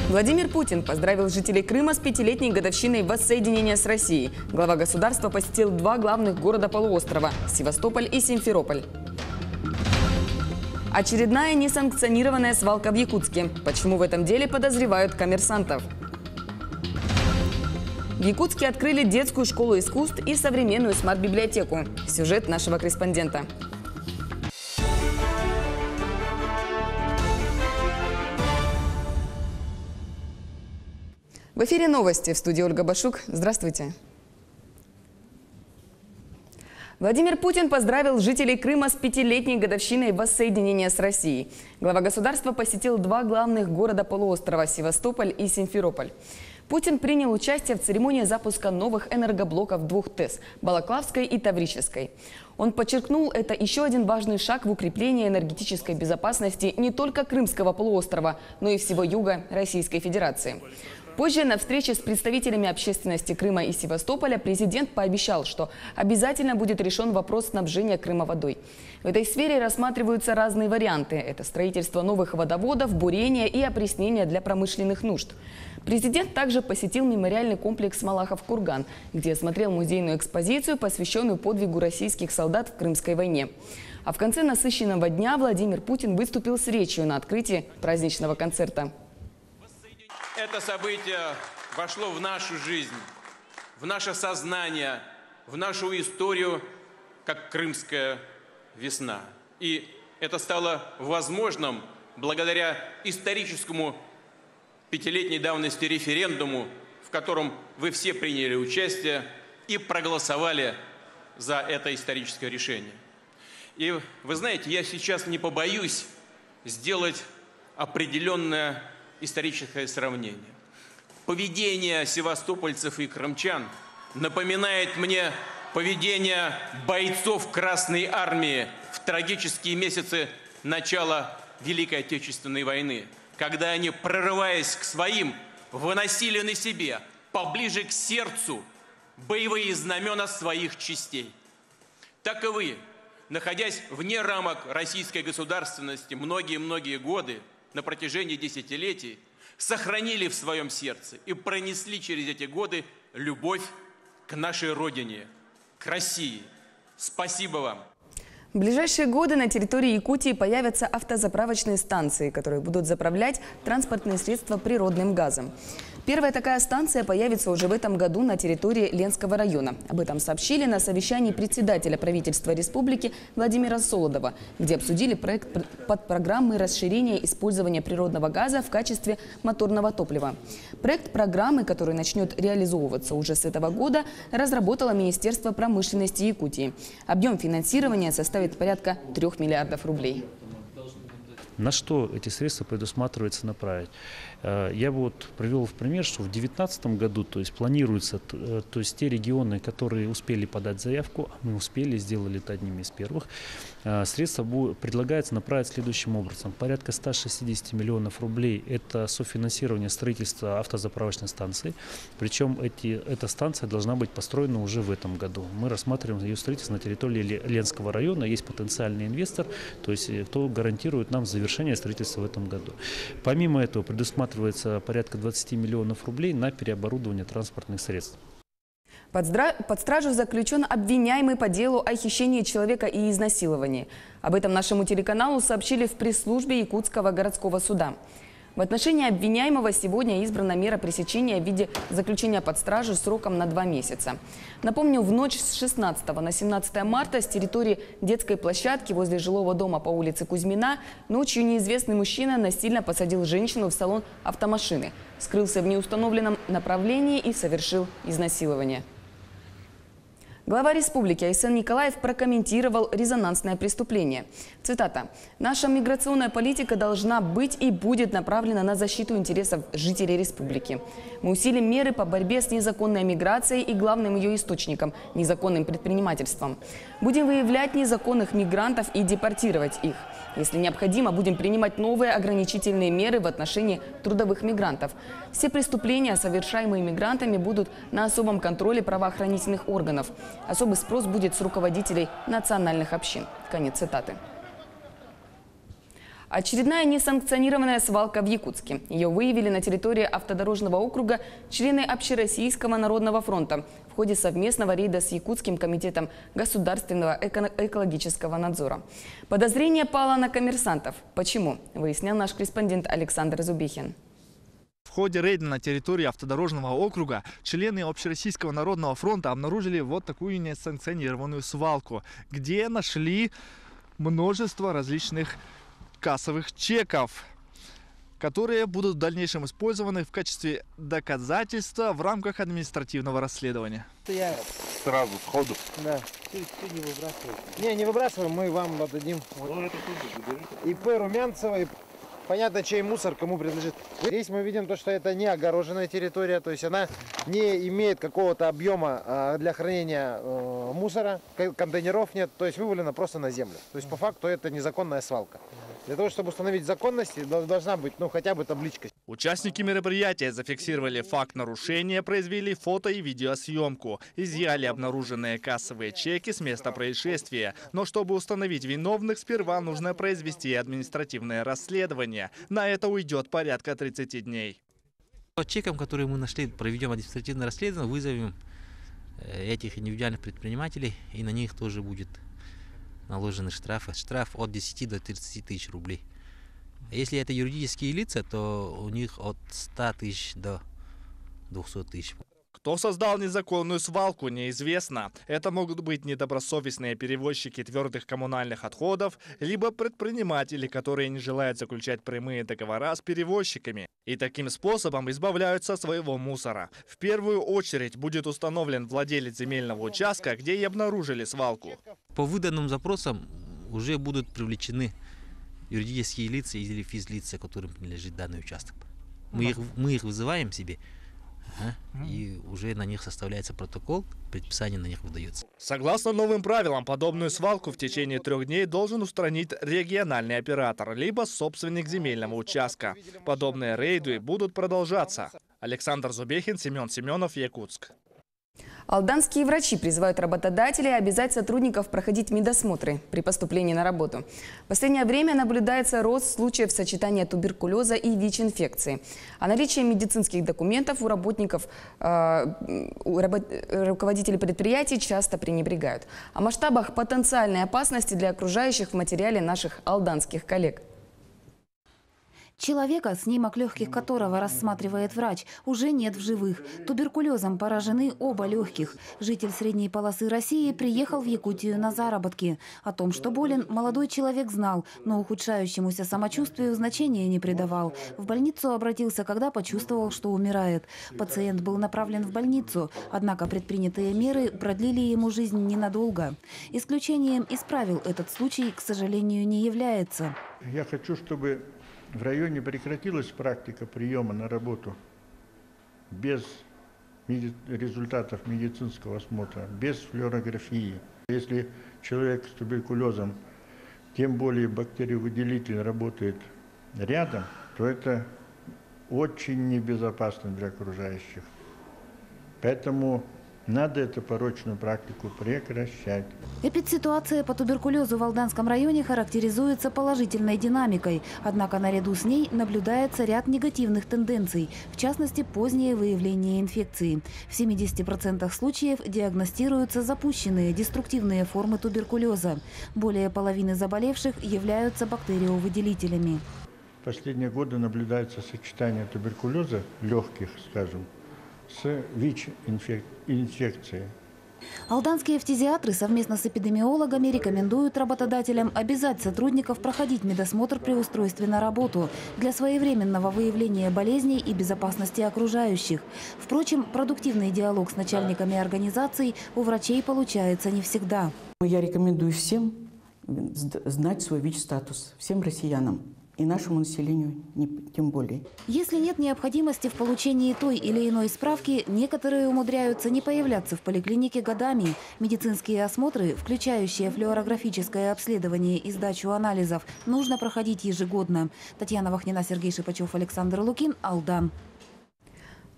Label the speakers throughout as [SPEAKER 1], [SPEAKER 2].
[SPEAKER 1] Владимир Путин поздравил жителей Крыма с 5-летней годовщиной воссоединения с Россией. Глава государства посетил два главных города полуострова – Севастополь и Симферополь. Очередная несанкционированная свалка в Якутске. Почему в этом деле подозревают коммерсантов? В Якутске открыли детскую школу искусств и современную смарт-библиотеку. Сюжет нашего корреспондента. В эфире новости. В студии Ольга Башук. Здравствуйте. Владимир Путин поздравил жителей Крыма с 5-летней годовщиной воссоединения с Россией. Глава государства посетил два главных города полуострова – Севастополь и Симферополь. Путин принял участие в церемонии запуска новых энергоблоков двух ТЭС – Балаклавской и Таврической. Он подчеркнул, это еще один важный шаг в укреплении энергетической безопасности не только Крымского полуострова, но и всего юга Российской Федерации. Позже на встрече с представителями общественности Крыма и Севастополя президент пообещал, что обязательно будет решен вопрос снабжения Крыма водой. В этой сфере рассматриваются разные варианты. Это строительство новых водоводов, бурение и опреснение для промышленных нужд. Президент также посетил мемориальный комплекс «Малахов-Курган», где осмотрел музейную экспозицию, посвященную подвигу российских солдат в Крымской войне. А в конце насыщенного дня Владимир Путин выступил с речью на открытии праздничного концерта.
[SPEAKER 2] Это событие вошло в нашу жизнь, в наше сознание, в нашу историю, как Крымская весна. И это стало возможным благодаря историческому 5-летней давности референдуму, в котором вы все приняли участие и проголосовали за это историческое решение. И вы знаете, я сейчас не побоюсь сделать определенное историческое сравнение. Поведение севастопольцев и крымчан напоминает мне поведение бойцов Красной Армии в трагические месяцы начала Великой Отечественной войны, когда они, прорываясь к своим, выносили на себе поближе к сердцу боевые знамена своих частей. Так и вы, находясь вне рамок российской государственности многие-многие годы, на протяжении десятилетий, сохранили в своем сердце и пронесли через эти годы любовь к нашей Родине, к России. Спасибо вам!
[SPEAKER 1] В ближайшие годы на территории Якутии появятся автозаправочные станции, которые будут заправлять транспортные средства природным газом. Первая такая станция появится уже в этом году на территории Ленского района. Об этом сообщили на совещании председателя правительства республики Владимира Солодова, где обсудили проект подпрограммы расширения использования природного газа в качестве моторного топлива. Проект программы, который начнет реализовываться уже с этого года, разработало Министерство промышленности Якутии. Объем финансирования составит порядка 3 миллиардов рублей.
[SPEAKER 3] На что эти средства предусматривается направить? Я бы привел в пример, что в 2019 году, планируется, те регионы, которые успели подать заявку, а мы успели, сделали это одними из первых, средства предлагается направить следующим образом. Порядка 160 миллионов рублей – это софинансирование строительства автозаправочной станции. Причем эта станция должна быть построена уже в этом году. Мы рассматриваем ее строительство на территории Ленского района. Есть потенциальный инвестор, кто гарантирует нам завершение строительства в этом году. Помимо этого предусматривается порядка 20 миллионов рублей на переоборудование транспортных средств.
[SPEAKER 1] Под стражу заключен обвиняемый по делу о хищении человека и изнасиловании. Об этом нашему телеканалу сообщили в пресс-службе Якутского городского суда. В отношении обвиняемого сегодня избрана мера пресечения в виде заключения под стражу сроком на 2 месяца. Напомню, в ночь с 16 на 17 марта с территории детской площадки возле жилого дома по улице Кузьмина ночью неизвестный мужчина насильно посадил женщину в салон автомашины, скрылся в неустановленном направлении и совершил изнасилование. Глава республики Айсен Николаев прокомментировал резонансное преступление. Цитата. «Наша миграционная политика должна быть и будет направлена на защиту интересов жителей республики. Мы усилим меры по борьбе с незаконной миграцией и главным ее источником – незаконным предпринимательством. Будем выявлять незаконных мигрантов и депортировать их. Если необходимо, будем принимать новые ограничительные меры в отношении трудовых мигрантов. Все преступления, совершаемые мигрантами, будут на особом контроле правоохранительных органов. Особый спрос будет с руководителей национальных общин». Конец цитаты. Очередная несанкционированная свалка в Якутске. Ее выявили на территории автодорожного округа члены Общероссийского народного фронта в ходе совместного рейда с Якутским комитетом государственного экологического надзора. Подозрение пало на коммерсантов. Почему? Выяснял наш корреспондент Александр Зубихин.
[SPEAKER 4] В ходе рейда на территории автодорожного округа члены Общероссийского народного фронта обнаружили вот такую несанкционированную свалку, где нашли множество различных кассовых чеков, которые будут в дальнейшем использованы в качестве доказательства в рамках административного расследования.
[SPEAKER 5] Я
[SPEAKER 6] Сразу, сходу.
[SPEAKER 5] Да.
[SPEAKER 6] Ты не выбрасывай.
[SPEAKER 5] Не выбрасываем, мы вам отдадим.
[SPEAKER 6] Ну, это тут же,
[SPEAKER 5] ИП Румянцева, и понятно, чей мусор кому принадлежит. Здесь мы видим то, что это не огороженная территория, то есть она не имеет какого-то объема для хранения мусора, контейнеров нет, то есть вывалено просто на землю. То есть по факту это незаконная свалка. Для того, чтобы установить законность, должна быть хотя бы табличка.
[SPEAKER 4] Участники мероприятия зафиксировали факт нарушения, произвели фото- и видеосъемку, изъяли обнаруженные кассовые чеки с места происшествия. Но чтобы установить виновных, сперва нужно произвести административное расследование. На это уйдет порядка 30 дней.
[SPEAKER 7] По чекам, которые мы нашли, проведем административное расследование, вызовем этих индивидуальных предпринимателей, и на них тоже будет наложены штрафы. Штраф от 10 до 30 тысяч рублей. Если это юридические лица, то у них от 100 тысяч до 200 тысяч.
[SPEAKER 4] Кто создал незаконную свалку, неизвестно. Это могут быть недобросовестные перевозчики твердых коммунальных отходов, либо предприниматели, которые не желают заключать прямые договора с перевозчиками. И таким способом избавляются от своего мусора. В первую очередь будет установлен владелец земельного участка, где и обнаружили свалку.
[SPEAKER 7] По выданным запросам уже будут привлечены юридические лица или физлица, которым принадлежит данный участок. Мы их вызываем себе. И уже на них составляется протокол, предписание на них выдается.
[SPEAKER 4] Согласно новым правилам, подобную свалку в течение 3 дней должен устранить региональный оператор, либо собственник земельного участка. Подобные рейды будут продолжаться. Александр Зубихин, Семен Семенов, Якутск.
[SPEAKER 1] Алданские врачи призывают работодателей обязать сотрудников проходить медосмотры при поступлении на работу. В последнее время наблюдается рост случаев сочетания туберкулеза и ВИЧ-инфекции. А наличие медицинских документов у работников, руководителей предприятий часто пренебрегают. О масштабах потенциальной опасности для окружающих в материале наших алданских коллег.
[SPEAKER 8] Человека, снимок легких которого рассматривает врач, уже нет в живых. Туберкулезом поражены оба легких. Житель средней полосы России приехал в Якутию на заработки. О том, что болен, молодой человек знал, но ухудшающемуся самочувствию значения не придавал. В больницу обратился, когда почувствовал, что умирает. Пациент был направлен в больницу, однако предпринятые меры продлили ему жизнь ненадолго. Исключением из правил этот случай, к сожалению, не является.
[SPEAKER 9] Я хочу, чтобы в районе прекратилась практика приема на работу без результатов медицинского осмотра, без флюорографии. Если человек с туберкулезом, тем более бактериовыделитель, работает рядом, то это очень небезопасно для окружающих. Поэтому надо эту порочную практику прекращать.
[SPEAKER 8] Эпидситуация по туберкулезу в Алданском районе характеризуется положительной динамикой. Однако наряду с ней наблюдается ряд негативных тенденций, в частности, позднее выявление инфекции. В 70% случаев диагностируются запущенные деструктивные формы туберкулеза. Более половины заболевших являются бактериовыделителями.
[SPEAKER 9] В последние годы наблюдается сочетание туберкулеза легких, скажем, с ВИЧ-инфекцией.
[SPEAKER 8] Алданские фтизиатры совместно с эпидемиологами рекомендуют работодателям обязать сотрудников проходить медосмотр при устройстве на работу для своевременного выявления болезней и безопасности окружающих. Впрочем, продуктивный диалог с начальниками организаций у врачей получается не всегда.
[SPEAKER 10] Я рекомендую всем знать свой ВИЧ-статус, всем россиянам. И нашему населению тем более.
[SPEAKER 8] Если нет необходимости в получении той или иной справки, некоторые умудряются не появляться в поликлинике годами. Медицинские осмотры, включающие флюорографическое обследование и сдачу анализов, нужно проходить ежегодно. Татьяна Вахнина, Сергей Шипачев, Александр Лукин, Алдан.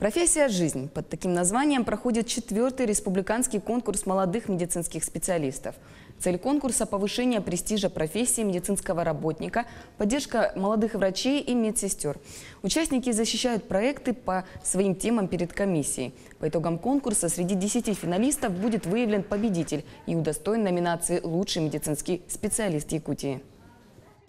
[SPEAKER 1] Профессия «Жизнь». Под таким названием проходит 4-й республиканский конкурс молодых медицинских специалистов. Цель конкурса – повышение престижа профессии медицинского работника, поддержка молодых врачей и медсестер. Участники защищают проекты по своим темам перед комиссией. По итогам конкурса среди 10 финалистов будет выявлен победитель и удостоен номинации «Лучший медицинский специалист Якутии».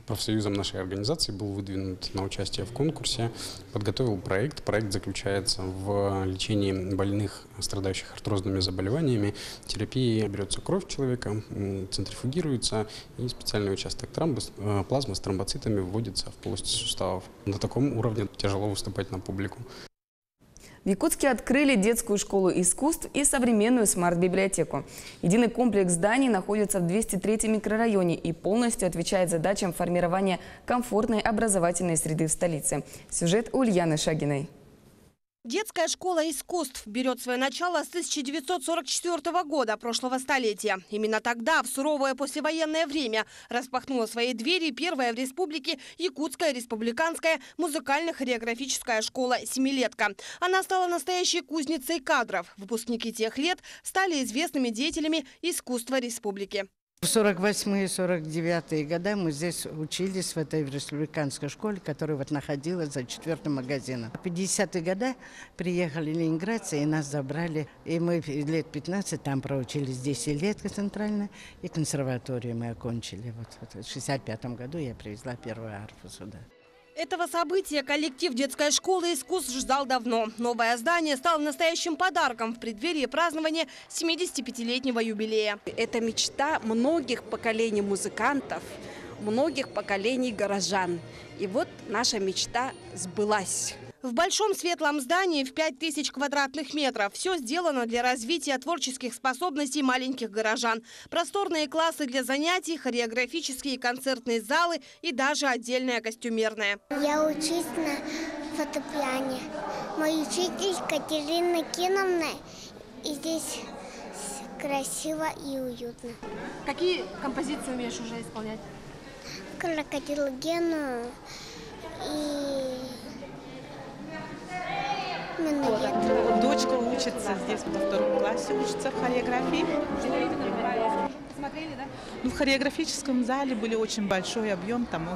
[SPEAKER 11] Профсоюзом нашей организации был выдвинут на участие в конкурсе, подготовил проект. Проект заключается в лечении больных, страдающих артрозными заболеваниями. Терапии берется кровь человека, центрифугируется, и специальный участок плазмы с тромбоцитами вводится в полость суставов. На таком уровне тяжело выступать на публику.
[SPEAKER 1] В Якутске открыли детскую школу искусств и современную смарт-библиотеку. Единый комплекс зданий находится в 203-м микрорайоне и полностью отвечает задачам формирования комфортной образовательной среды в столице. Сюжет у Ульяны Шагиной.
[SPEAKER 12] Детская школа искусств берет свое начало с 1944 года прошлого столетия. Именно тогда, в суровое послевоенное время, распахнула свои двери первая в республике Якутская республиканская музыкально-хореографическая школа «Семилетка». Она стала настоящей кузницей кадров. Выпускники тех лет стали известными деятелями искусства республики.
[SPEAKER 13] В 48-е, 49-е годы мы здесь учились в этой республиканской школе, которая вот находилась за 4-м магазином. В 50-е годы приехали ленинградцы и нас забрали. И мы лет 15 там проучились, 10 лет центрально, и консерваторию мы окончили. Вот в 65-м году я привезла первую арфу сюда.
[SPEAKER 12] Этого события коллектив детской школы искусств ждал давно. Новое здание стало настоящим подарком в преддверии празднования 75-летнего юбилея.
[SPEAKER 14] Это мечта многих поколений музыкантов, многих поколений горожан. И вот наша мечта сбылась.
[SPEAKER 12] В большом светлом здании в 5000 квадратных метров все сделано для развития творческих способностей маленьких горожан. Просторные классы для занятий, хореографические и концертные залы и даже отдельная костюмерная.
[SPEAKER 15] Я учусь на фортепиано. Мой учитель Катерина Киновна. И здесь красиво и уютно.
[SPEAKER 12] Какие композиции умеешь уже исполнять?
[SPEAKER 15] Крокодил Гену и...
[SPEAKER 16] Дочка учится здесь во 2-м классе, учится в хореографии.
[SPEAKER 12] Смотрели, да?
[SPEAKER 16] Ну, в хореографическом зале были очень большой объем, там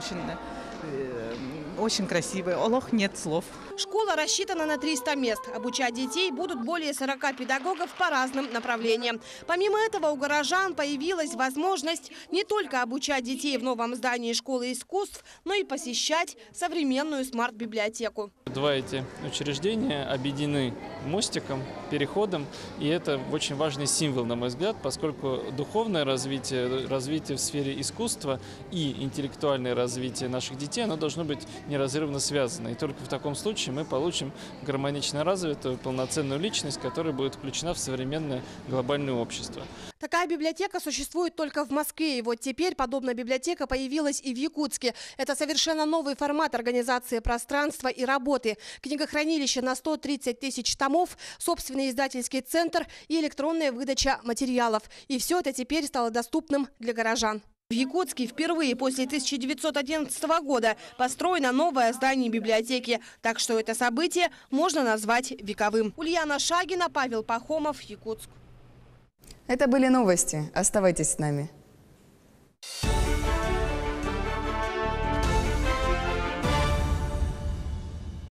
[SPEAKER 16] очень красивый. Олох, нет слов.
[SPEAKER 12] Школа рассчитана на 300 мест. Обучать детей будут более 40 педагогов по разным направлениям. Помимо этого у горожан появилась возможность не только обучать детей в новом здании школы искусств, но и посещать современную смарт-библиотеку.
[SPEAKER 17] Два эти учреждения объединены мостиком, переходом, и это очень важный символ, на мой взгляд, поскольку духовное развитие, развитие в сфере искусства и интеллектуальное развитие наших детей, оно должно быть неразрывно связано. И только в таком случае мы получим гармонично развитую, полноценную личность, которая будет включена в современное глобальное общество.
[SPEAKER 12] Такая библиотека существует только в Москве. И вот теперь подобная библиотека появилась и в Якутске. Это совершенно новый формат организации пространства и работы. Книгохранилище на 130 тысяч томов, собственный издательский центр и электронная выдача материалов. И все это теперь стало доступным для горожан. В Якутске впервые после 1911 года построено новое здание библиотеки. Так что это событие можно назвать вековым. Ульяна Шагина, Павел Пахомов, Якутск.
[SPEAKER 1] Это были новости. Оставайтесь с нами.